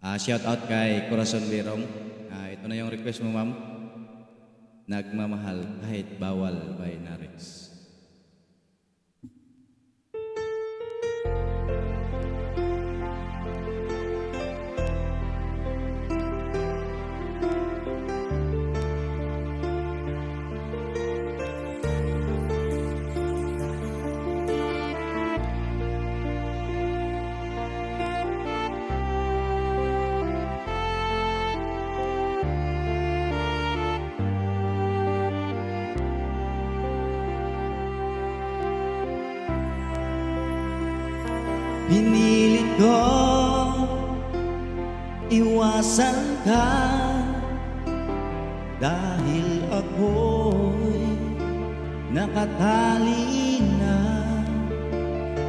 Shout out kay Corazon Birong. Ito na yung request mo, ma'am. Nagmamahal kahit bawal by Narix. Pinilit ko iwasan ka dahil ako'y nakatali na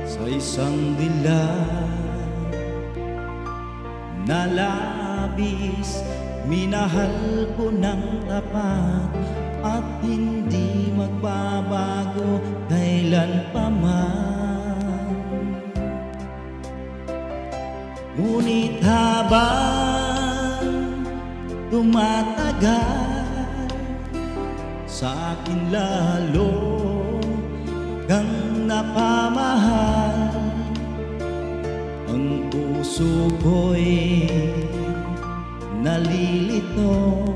sa isang dilag na labis. Minahal ko ng tapat at hindi magbabago kailan pa man. Ngunit habang tumatagal, sa akin lalo kang napamahal. Ang puso ko'y nalilito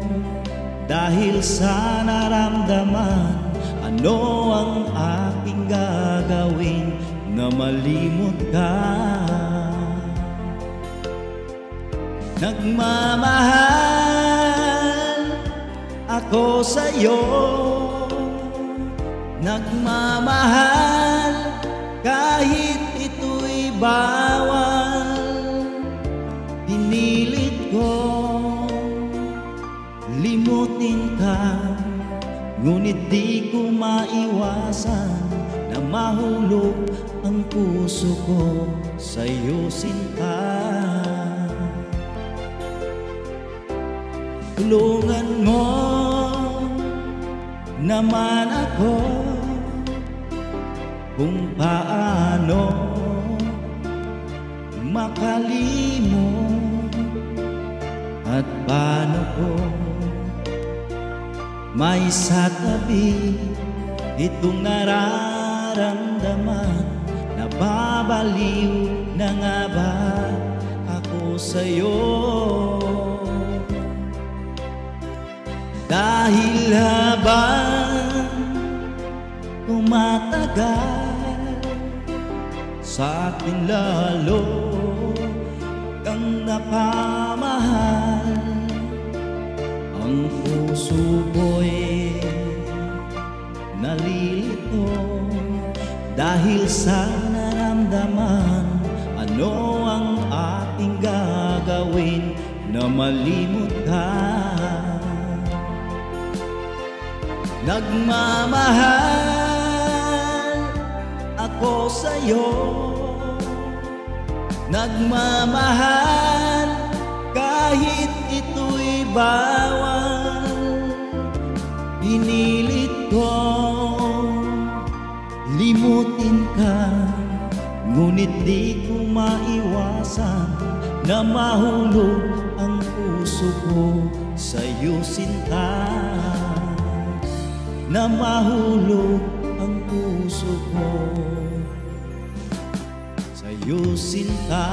dahil sa naramdaman. Ano ang aking gagawin na malimot ka? Nagmamahal ako sa'yo, nagmamahal kahit ito'y bawal. Pinilit ko limutin ka, ngunit di ko maiwasan na mahulog ang puso ko sa'yo, sinta. Tulungan mo naman ako kung paano makalimot at paano ko may satabi itong nararamdaman. Nababaliw na nga ba ako sa'yo? Dahil habang tumatagal, sa akin lalo kang napamahal. Ang puso ko'y nalilito dahil sa naramdaman. Ano ang ating gagawin na malimot ka? Nagmamahal ako sa'yo, nagmamahal kahit ito'y bawal. Pinilit ko limutin ka, ngunit di ko maiwasan na mahulog ang puso ko sa'yo, sinta. Na mahulog ang puso ko sa'yo, sinta.